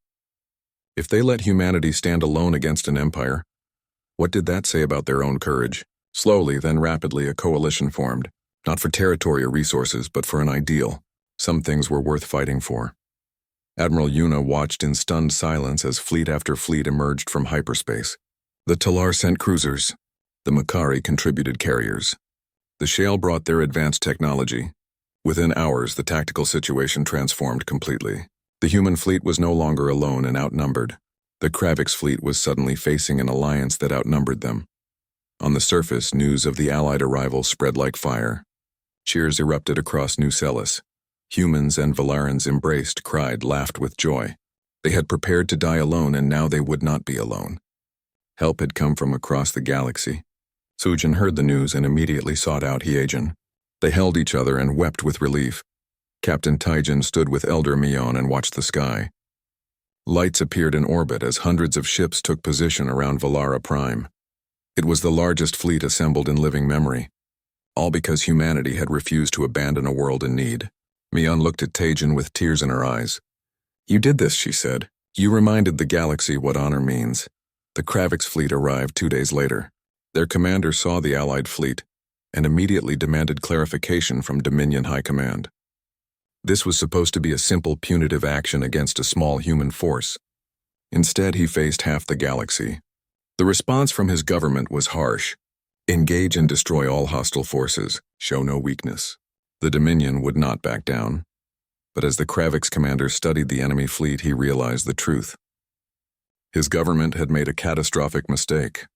If they let humanity stand alone against an empire, what did that say about their own courage? Slowly, then rapidly, a coalition formed, not for territory or resources, but for an ideal. Some things were worth fighting for. Admiral Yuna watched in stunned silence as fleet after fleet emerged from hyperspace. The Talar sent cruisers. The Makari contributed carriers. The Shale brought their advanced technology. Within hours, the tactical situation transformed completely. The human fleet was no longer alone and outnumbered. The Kravik's fleet was suddenly facing an alliance that outnumbered them. On the surface, news of the Allied arrival spread like fire. Cheers erupted across New Celis. Humans and Valarans embraced, cried, laughed with joy. They had prepared to die alone, and now they would not be alone. Help had come from across the galaxy. Sujin heard the news and immediately sought out Heejin. They held each other and wept with relief. Captain Taijin stood with Elder Mion and watched the sky. Lights appeared in orbit as hundreds of ships took position around Valara Prime. It was the largest fleet assembled in living memory, all because humanity had refused to abandon a world in need. Mion looked at Taijin with tears in her eyes. "You did this," she said. "You reminded the galaxy what honor means." The Kravik's fleet arrived 2 days later. Their commander saw the Allied fleet and immediately demanded clarification from Dominion High Command. This was supposed to be a simple punitive action against a small human force. Instead, he faced half the galaxy. The response from his government was harsh. Engage and destroy all hostile forces. Show no weakness. The Dominion would not back down. But as the Kravix commander studied the enemy fleet, he realized the truth. His government had made a catastrophic mistake.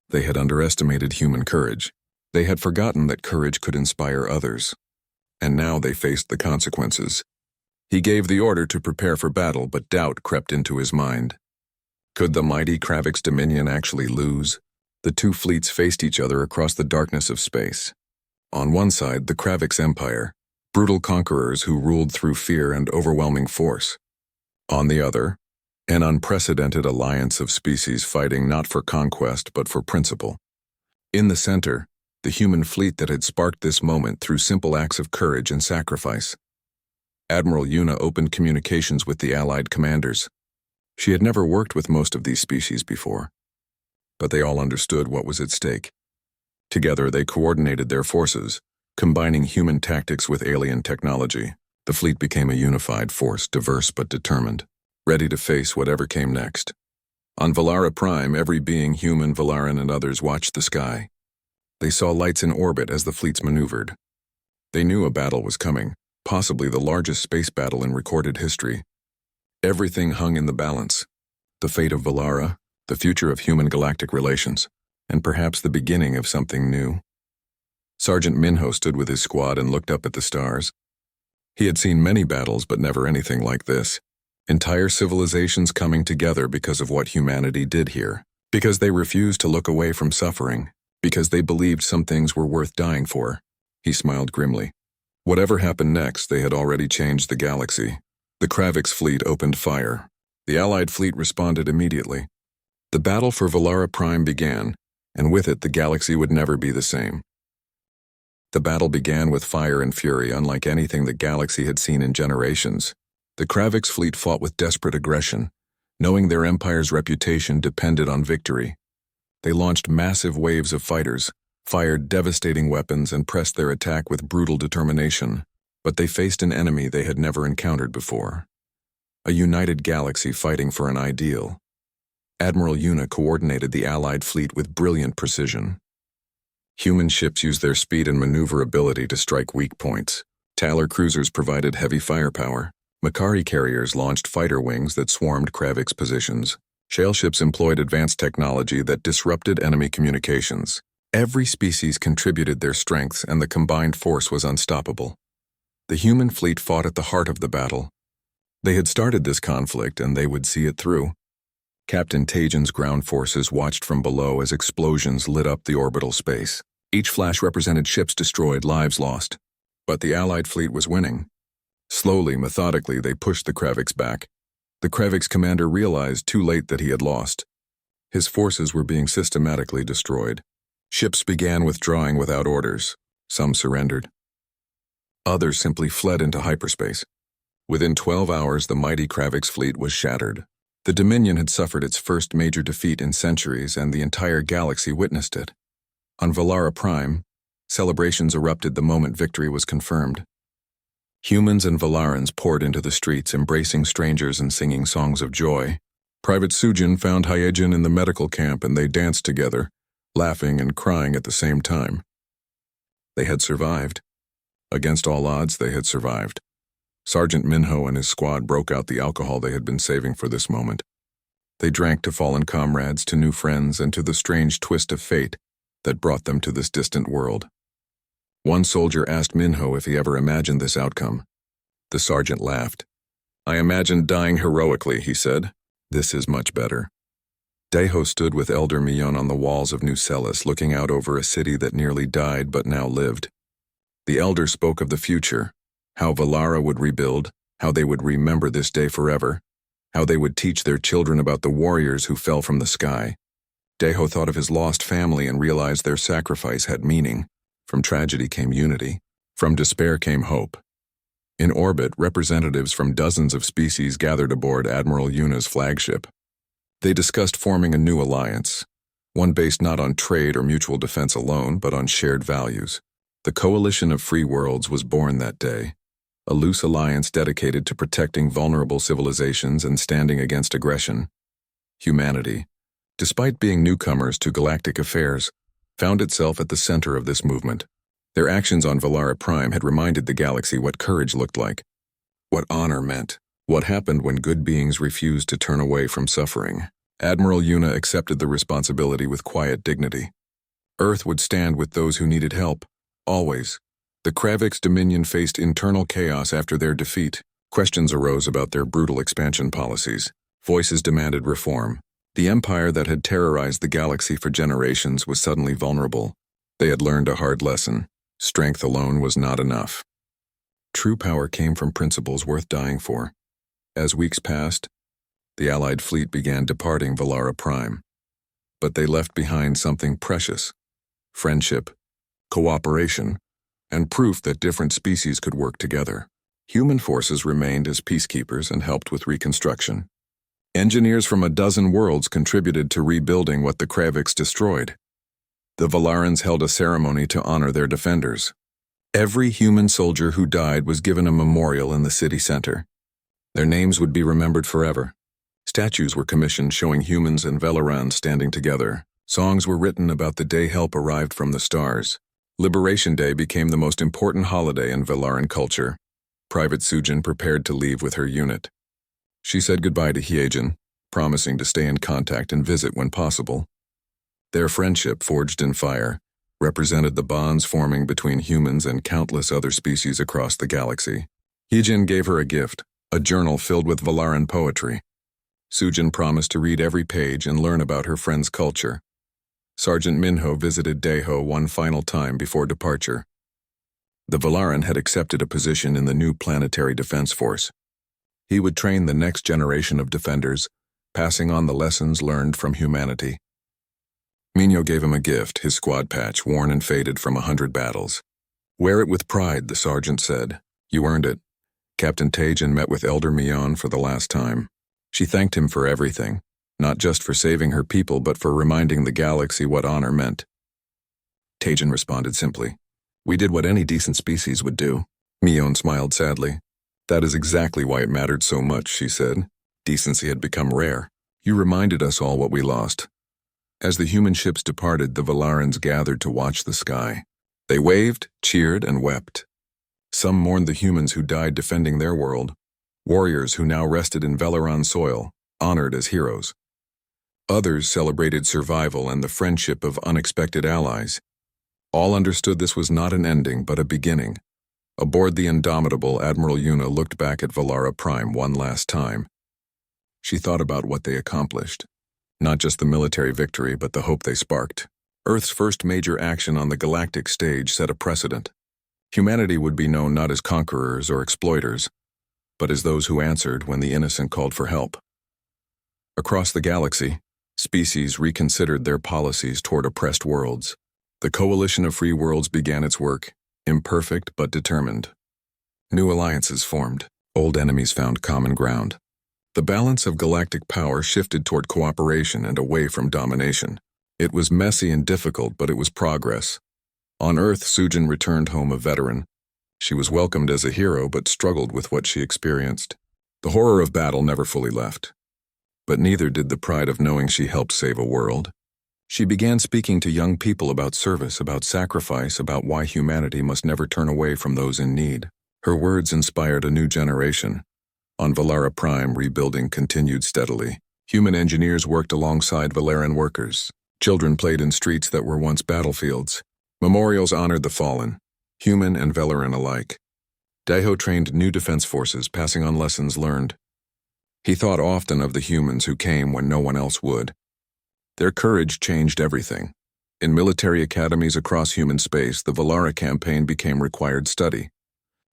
They had underestimated human courage. They had forgotten that courage could inspire others. And now they faced the consequences. He gave the order to prepare for battle, but doubt crept into his mind. Could the mighty Kravix Dominion actually lose? The two fleets faced each other across the darkness of space. On one side, the Kravix Empire, brutal conquerors who ruled through fear and overwhelming force. On the other, an unprecedented alliance of species fighting not for conquest but for principle. In the center, the human fleet that had sparked this moment through simple acts of courage and sacrifice. Admiral Una opened communications with the Allied commanders. She had never worked with most of these species before, but they all understood what was at stake. Together, they coordinated their forces, combining human tactics with alien technology. The fleet became a unified force, diverse but determined, ready to face whatever came next. On Valara Prime, every being, human, Valaran, and others, watched the sky. They saw lights in orbit as the fleets maneuvered. They knew a battle was coming, possibly the largest space battle in recorded history. Everything hung in the balance. The fate of Valara, the future of human-galactic relations, and perhaps the beginning of something new. Sergeant Minho stood with his squad and looked up at the stars. He had seen many battles, but never anything like this. Entire civilizations coming together because of what humanity did here, because they refused to look away from suffering, because they believed some things were worth dying for. He smiled grimly. Whatever happened next, they had already changed the galaxy. The Kravix fleet opened fire. The Allied fleet responded immediately. The battle for Valara Prime began, and with it the galaxy would never be the same. The battle began with fire and fury, unlike anything the galaxy had seen in generations. The Kravix fleet fought with desperate aggression, knowing their empire's reputation depended on victory. They launched massive waves of fighters, fired devastating weapons, and pressed their attack with brutal determination. But they faced an enemy they had never encountered before. A united galaxy fighting for an ideal. Admiral Una coordinated the Allied fleet with brilliant precision. Human ships used their speed and maneuverability to strike weak points. Talar cruisers provided heavy firepower. Makari carriers launched fighter wings that swarmed Kravix positions. Shale ships employed advanced technology that disrupted enemy communications. Every species contributed their strengths, and the combined force was unstoppable. The human fleet fought at the heart of the battle. They had started this conflict, and they would see it through. Captain Tajin's ground forces watched from below as explosions lit up the orbital space. Each flash represented ships destroyed, lives lost. But the Allied fleet was winning. Slowly, methodically, they pushed the Kravix back. The Kravix commander realized too late that he had lost. His forces were being systematically destroyed. Ships began withdrawing without orders. Some surrendered. Others simply fled into hyperspace. Within 12 hours, the mighty Kravix fleet was shattered. The Dominion had suffered its first major defeat in centuries, and the entire galaxy witnessed it. On Valara Prime, celebrations erupted the moment victory was confirmed. Humans and Valarans poured into the streets, embracing strangers and singing songs of joy. Private Sujin found Hyejin in the medical camp, and they danced together, laughing and crying at the same time. They had survived. Against all odds, they had survived. Sergeant Minho and his squad broke out the alcohol they had been saving for this moment. They drank to fallen comrades, to new friends, and to the strange twist of fate that brought them to this distant world. One soldier asked Minho if he ever imagined this outcome. The sergeant laughed. "I imagined dying heroically," he said. "This is much better." Deho stood with Elder Mion on the walls of New Celis, looking out over a city that nearly died but now lived. The elder spoke of the future, how Valara would rebuild, how they would remember this day forever, how they would teach their children about the warriors who fell from the sky. Deho thought of his lost family and realized their sacrifice had meaning. From tragedy came unity. From despair came hope. In orbit, representatives from dozens of species gathered aboard Admiral Una's flagship. They discussed forming a new alliance, one based not on trade or mutual defense alone, but on shared values. The coalition of free worlds was born that day. a loose alliance dedicated to protecting vulnerable civilizations and standing against aggression. Humanity, despite being newcomers to galactic affairs, found itself at the center of this movement. Their actions on Valara Prime had reminded the galaxy what courage looked like, what honor meant, what happened when good beings refused to turn away from suffering. Admiral Yuna accepted the responsibility with quiet dignity. Earth would stand with those who needed help, always. The Kravik's dominion faced internal chaos after their defeat. Questions arose about their brutal expansion policies. Voices demanded reform. The empire that had terrorized the galaxy for generations was suddenly vulnerable. They had learned a hard lesson. Strength alone was not enough. True power came from principles worth dying for. As weeks passed, the Allied fleet began departing Valara Prime. But they left behind something precious: friendship, cooperation, and proof that different species could work together. Human forces remained as peacekeepers and helped with reconstruction. Engineers from a dozen worlds contributed to rebuilding what the Kraviks destroyed. The Valarans held a ceremony to honor their defenders. Every human soldier who died was given a memorial in the city center. Their names would be remembered forever. Statues were commissioned showing humans and Valarans standing together. Songs were written about the day help arrived from the stars. Liberation Day became the most important holiday in Valaran culture. Private Sujin prepared to leave with her unit. She said goodbye to Hyejin, promising to stay in contact and visit when possible. Their friendship, forged in fire, represented the bonds forming between humans and countless other species across the galaxy. Hyejin gave her a gift, a journal filled with Valaran poetry. Sujin promised to read every page and learn about her friend's culture. Sergeant Minho visited Daeho one final time before departure. The Valaran had accepted a position in the new planetary defense force. He would train the next generation of defenders, passing on the lessons learned from humanity. Minho gave him a gift, his squad patch, worn and faded from 100 battles. "Wear it with pride," the sergeant said. "You earned it." Captain Tajin met with Elder Mion for the last time. She thanked him for everything, not just for saving her people, but for reminding the galaxy what honor meant. Tajin responded simply, "We did what any decent species would do." Mion smiled sadly. "That is exactly why it mattered so much," she said. "Decency had become rare. You reminded us all what we lost." As the human ships departed, the Valarans gathered to watch the sky. They waved, cheered, and wept. Some mourned the humans who died defending their world, warriors who now rested in Velaran soil, honored as heroes. Others celebrated survival and the friendship of unexpected allies. All understood this was not an ending, but a beginning. Aboard the indomitable, Admiral Yuna looked back at Valara Prime one last time. She thought about what they accomplished. Not just the military victory, but the hope they sparked. Earth's first major action on the galactic stage set a precedent. Humanity would be known not as conquerors or exploiters, but as those who answered when the innocent called for help. Across the galaxy, species reconsidered their policies toward oppressed worlds. The Coalition of Free Worlds began its work, imperfect but determined. New alliances formed. Old enemies found common ground. The balance of galactic power shifted toward cooperation and away from domination. It was messy and difficult, but it was progress. On Earth, Sujin returned home a veteran. She was welcomed as a hero, but struggled with what she experienced. The horror of battle never fully left. But neither did the pride of knowing she helped save a world. She began speaking to young people about service, about sacrifice, about why humanity must never turn away from those in need. Her words inspired a new generation. On Valara Prime, rebuilding continued steadily. Human engineers worked alongside Valaran workers. Children played in streets that were once battlefields. Memorials honored the fallen, human and Valaran alike. Daeho trained new defense forces, passing on lessons learned. He thought often of the humans who came when no one else would. Their courage changed everything. In military academies across human space, the Valara campaign became required study.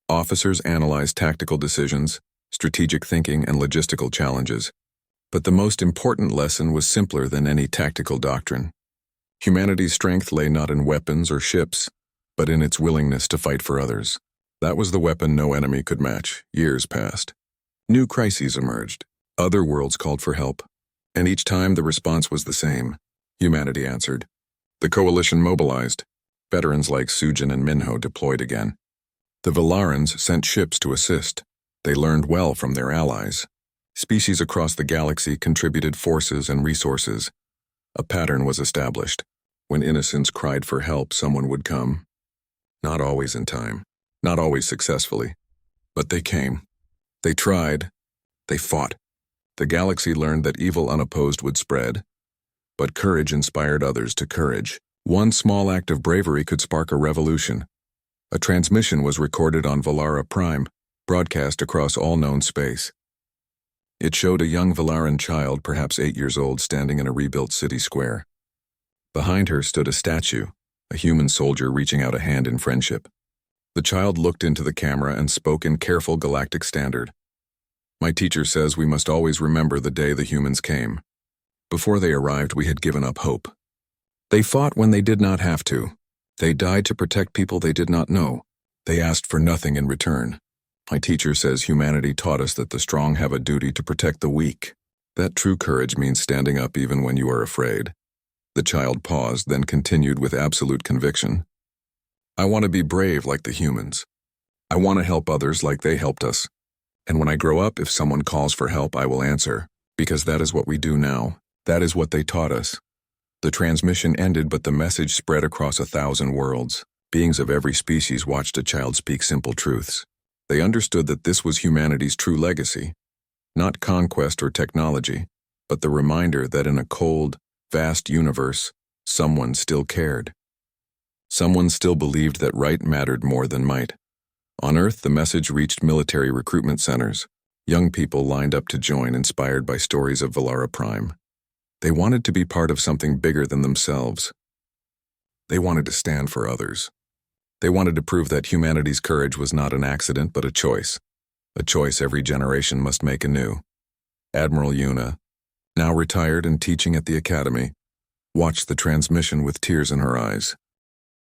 Officers analyzed tactical decisions, strategic thinking, and logistical challenges. But the most important lesson was simpler than any tactical doctrine. Humanity's strength lay not in weapons or ships, but in its willingness to fight for others. That was the weapon no enemy could match. Years passed. New crises emerged. Other worlds called for help. And each time the response was the same. Humanity answered. The coalition mobilized. Veterans like Sujin and Minho deployed again. The Valarans sent ships to assist. They learned well from their allies. Species across the galaxy contributed forces and resources. A pattern was established. When innocents cried for help, someone would come. Not always in time, not always successfully. But they came. They tried. They fought. The galaxy learned that evil unopposed would spread. But courage inspired others to courage. One small act of bravery could spark a revolution. A transmission was recorded on Valara Prime, broadcast across all known space. It showed a young Valaran child, perhaps 8 years old, standing in a rebuilt city square. Behind her stood a statue, a human soldier reaching out a hand in friendship. The child looked into the camera and spoke in careful galactic standard. My teacher says we must always remember the day the humans came. Before they arrived, we had given up hope. They fought when they did not have to. They died to protect people they did not know. They asked for nothing in return. My teacher says humanity taught us that the strong have a duty to protect the weak. That true courage means standing up even when you are afraid. The child paused, then continued with absolute conviction. I want to be brave like the humans. I want to help others like they helped us. And when I grow up, if someone calls for help, I will answer, because that is what we do now. That is what they taught us. The transmission ended, but the message spread across 1,000 worlds. Beings of every species watched a child speak simple truths. They understood that this was humanity's true legacy. Not conquest or technology, but the reminder that in a cold, vast universe, someone still cared. Someone still believed that right mattered more than might. On Earth, the message reached military recruitment centers. Young people lined up to join, inspired by stories of Valara Prime. They wanted to be part of something bigger than themselves. They wanted to stand for others. They wanted to prove that humanity's courage was not an accident but a choice every generation must make anew. Admiral Yuna, now retired and teaching at the academy, watched the transmission with tears in her eyes.